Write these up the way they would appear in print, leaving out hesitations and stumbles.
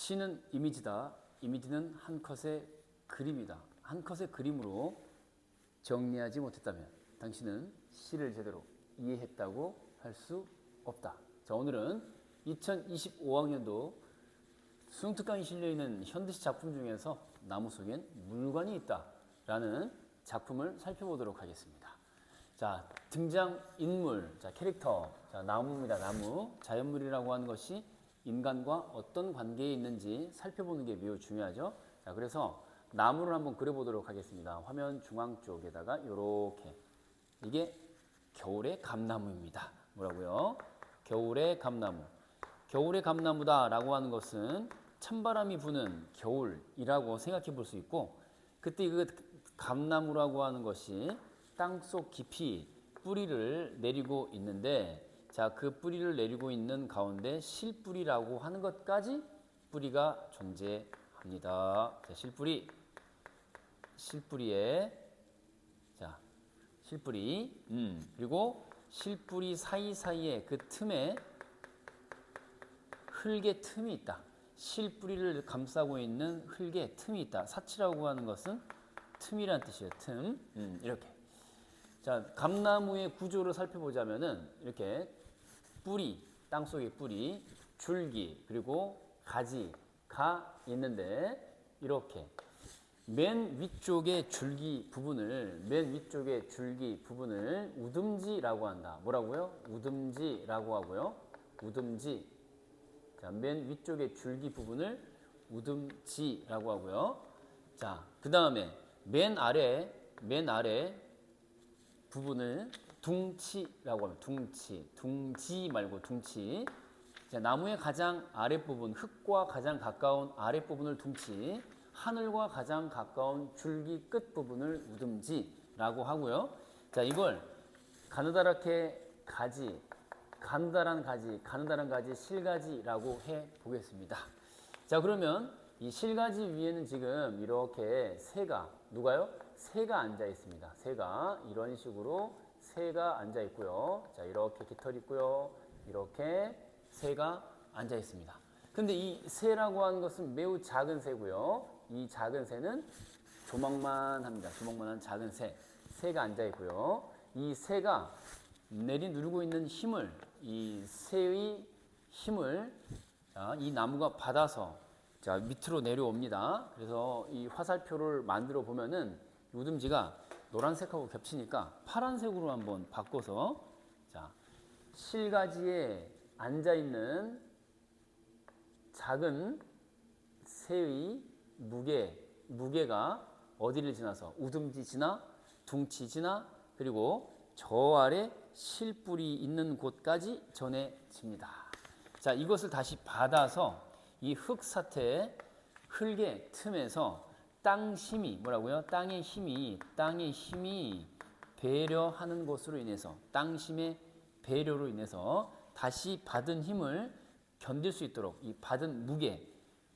시는 이미지다. 이미지는 한 컷의 그림이다. 한 컷의 그림으로 정리하지 못했다면 당신은 시를 제대로 이해했다고 할 수 없다. 자, 오늘은 2025학년도 수능특강이 실려있는 현대시 작품 중에서 나무 속엔 물관이 있다 라는 작품을 살펴보도록 하겠습니다. 자, 등장인물, 자, 캐릭터, 자, 나무입니다. 나무. 자연물이라고 하는 것이 인간과 어떤 관계에 있는지 살펴보는 게 매우 중요하죠. 자, 그래서 나무를 한번 그려보도록 하겠습니다. 화면 중앙 쪽에다가 이렇게. 이게 겨울의 감나무입니다. 뭐라고요? 겨울의 감나무. 겨울의 감나무다 라고 하는 것은 찬바람이 부는 겨울이라고 생각해 볼 수 있고, 그때 그 감나무라고 하는 것이 땅속 깊이 뿌리를 내리고 있는데, 자, 그 뿌리를 내리고 있는 가운데 실뿌리라고 하는 것까지 뿌리가 존재합니다. 자, 실뿌리에 자, 실뿌리, 그리고 실뿌리 사이사이에 그 틈에 흙의 틈이 있다. 실뿌리를 감싸고 있는 흙의 틈이 있다. 사치라고 하는 것은 틈이란 뜻이에요. 틈. 이렇게. 자, 감나무의 구조를 살펴보자면은 이렇게 뿌리, 땅속의 뿌리, 줄기, 그리고 가지가 있는데 이렇게 맨 위쪽의 줄기 부분을 우듬지라고 한다. 뭐라고요? 우듬지라고 하고요. 우듬지. 자, 맨 위쪽의 줄기 부분을 우듬지라고 하고요. 자, 그 다음에 맨 아래 부분을 둥치라고 합니다. 둥지 말고 둥치. 자, 나무의 가장 아랫부분, 흙과 가장 가까운 아랫부분을 둥치, 하늘과 가장 가까운 줄기 끝부분을 우듬지라고 하고요. 자, 이걸 가느다란 가지, 실가지라고 해 보겠습니다. 자, 그러면 이 실가지 위에는 지금 이렇게 새가, 누가요? 새가 앉아 있습니다. 새가 이런 식으로 새가 앉아 있고요. 자, 이렇게 깃털 있고요. 이렇게 새가 앉아 있습니다. 근데 이 새라고 하는 것은 매우 작은 새고요. 이 작은 새는 조망만합니다. 조망만한 작은 새가 앉아 있고요. 이 새가 내리누르고 있는 힘을, 이 새의 힘을, 자, 이 나무가 받아서 자, 밑으로 내려옵니다. 그래서 이 화살표를 만들어 보면은 우듬지가 노란색하고 겹치니까 파란색으로 한번 바꿔서, 자, 실가지에 앉아 있는 작은 새의 무게가 어디를 지나서 우듬지 지나 둥치 지나 그리고 저 아래 실뿌리 있는 곳까지 전해집니다. 자, 이것을 다시 받아서 이 흙사태, 흙의 틈에서 땅 힘이, 뭐라고요? 땅의 힘이 배려하는 것으로 인해서, 땅 힘의 배려로 인해서 다시 받은 힘을 견딜 수 있도록, 이 받은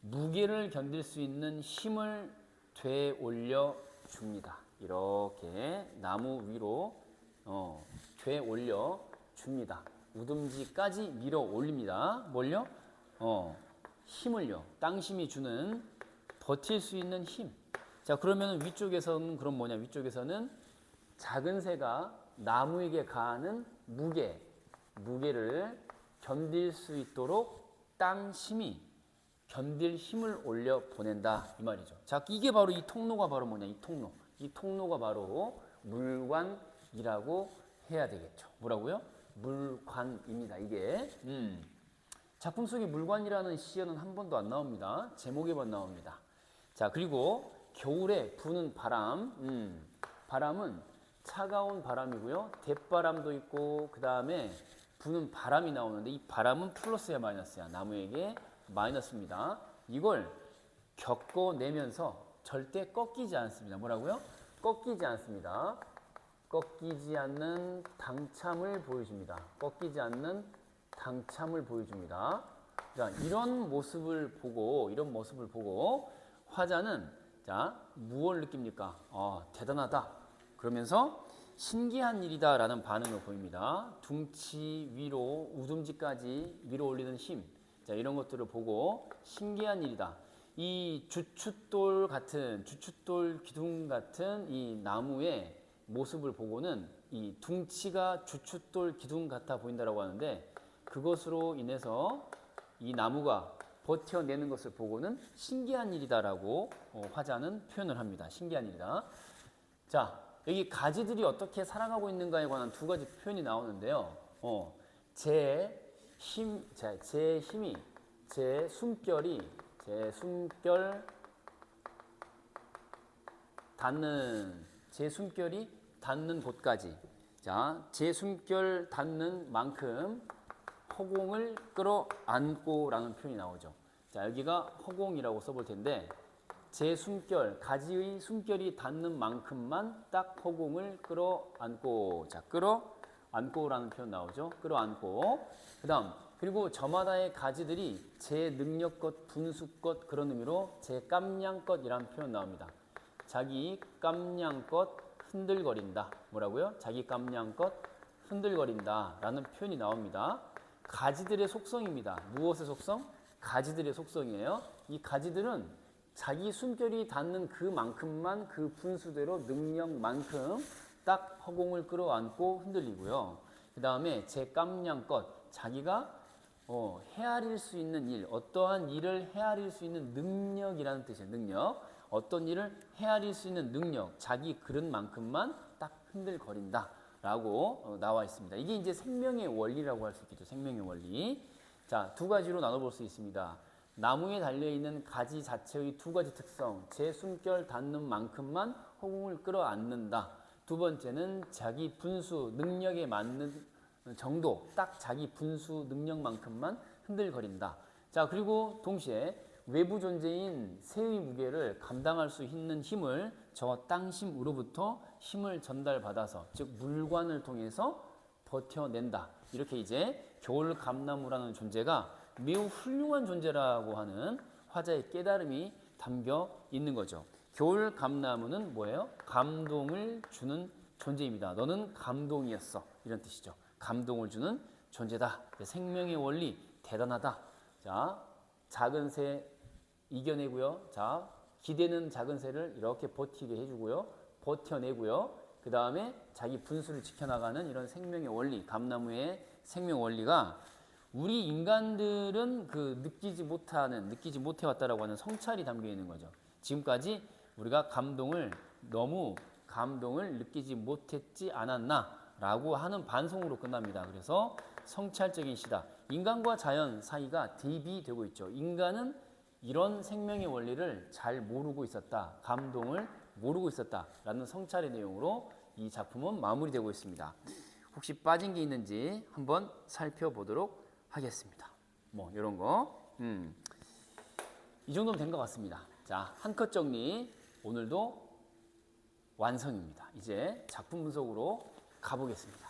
무게를 견딜 수 있는 힘을 되올려 줍니다. 이렇게 나무 위로 되올려 줍니다. 우듬지까지 밀어 올립니다. 뭘요? 힘을요. 땅심이 주는 버틸 수 있는 힘. 자, 그러면 위쪽에서는 그럼 뭐냐? 위쪽에서는 작은 새가 나무에게 가하는 무게를 견딜 수 있도록 땅심이 견딜 힘을 올려 보낸다 이 말이죠. 자, 이게 바로 이 통로가 바로 뭐냐? 이 통로가 바로 물관이라고 해야 되겠죠. 뭐라고요? 물관입니다. 이게 작품 속에 물관이라는 시어는 한 번도 안 나옵니다. 제목에만 나옵니다. 자, 그리고 겨울에 부는 바람, 바람은 차가운 바람이고요. 대바람도 있고 그 다음에 부는 바람이 나오는데 이 바람은 플러스야 마이너스야? 나무에게 마이너스입니다. 이걸 겪어내면서 절대 꺾이지 않습니다. 뭐라고요? 꺾이지 않습니다. 꺾이지 않는 당참을 보여줍니다. 꺾이지 않는 당참을 보여줍니다. 자, 이런 모습을 보고 화자는 자, 무엇을 느낍니까? 대단하다. 그러면서 신기한 일이다 라는 반응을 보입니다. 둥치 위로 우듬지까지 밀어 올리는 힘. 자, 이런 것들을 보고 신기한 일이다. 이 주춧돌 기둥 같은 이 나무의 모습을 보고는 이 둥치가 주춧돌 기둥 같아 보인다라고 하는데, 그것으로 인해서 이 나무가 버텨내는 것을 보고는 신기한 일이다라고 화자는 표현을 합니다. 신기한 일이다. 자, 여기 가지들이 어떻게 살아가고 있는가에 관한 두 가지 표현이 나오는데요. 제 숨결 제 숨결이 닿는 곳까지. 자, 제 숨결 닿는 만큼 허공을 끌어안고라는 표현이 나오죠. 자, 여기가 허공이라고 써볼 텐데, 제 숨결, 가지의 숨결이 닿는 만큼만 딱 허공을 끌어안고. 자, 끌어안고라는 표현 나오죠. 끌어안고. 그리고 저마다의 가지들이 제 능력껏, 분수껏, 그런 의미로 제 깜냥껏이라는 표현 나옵니다. 자기 깜냥껏 흔들거린다. 뭐라고요? 자기 깜냥껏 흔들거린다 라는 표현이 나옵니다. 가지들의 속성입니다. 무엇의 속성? 가지들의 속성이에요. 이 가지들은 자기 숨결이 닿는 그만큼만 그 분수대로 능력만큼 딱 허공을 끌어안고 흔들리고요. 그 다음에 제 깜냥껏, 자기가 헤아릴 수 있는 일, 어떠한 일을 헤아릴 수 있는 능력이라는 뜻이에요. 능력. 어떤 일을 헤아릴 수 있는 능력, 자기 그릇만큼만 딱 흔들거린다 라고 나와 있습니다. 이게 이제 생명의 원리라고 할 수 있겠죠. 생명의 원리. 자, 두 가지로 나눠볼 수 있습니다. 나무에 달려있는 가지 자체의 두 가지 특성, 제 숨결 닿는 만큼만 허공을 끌어안는다. 두 번째는 자기 분수, 능력에 맞는 정도, 딱 자기 분수 능력만큼만 흔들거린다. 자, 그리고 동시에 외부 존재인 새의 무게를 감당할 수 있는 힘을 저 땅심으로부터 힘을 전달받아서, 즉 물관을 통해서 버텨낸다. 이렇게 이제 겨울감나무라는 존재가 매우 훌륭한 존재라고 하는 화자의 깨달음이 담겨 있는 거죠. 겨울감나무는 뭐예요? 감동을 주는 존재입니다. 너는 감동이었어. 이런 뜻이죠. 감동을 주는 존재다. 생명의 원리 대단하다. 자, 작은 새 이겨내고요. 자, 기대는 작은 새를 이렇게 버티게 해주고요. 버텨내고요. 그 다음에 자기 분수를 지켜나가는 이런 생명의 원리, 감나무의 생명 원리가 우리 인간들은 느끼지 못해왔다라고 하는 성찰이 담겨 있는 거죠. 지금까지 우리가 너무 감동을 느끼지 못했지 않았나라고 하는 반송으로 끝납니다. 그래서 성찰적인 시다. 인간과 자연 사이가 대비되고 있죠. 인간은 이런 생명의 원리를 잘 모르고 있었다. 감동을 모르고 있었다라는 성찰의 내용으로 이 작품은 마무리되고 있습니다. 혹시 빠진 게 있는지 한번 살펴보도록 하겠습니다. 뭐 이런 거. 이 정도면 된 것 같습니다. 자, 한 컷 정리 오늘도 완성입니다. 이제 작품 분석으로 가보겠습니다.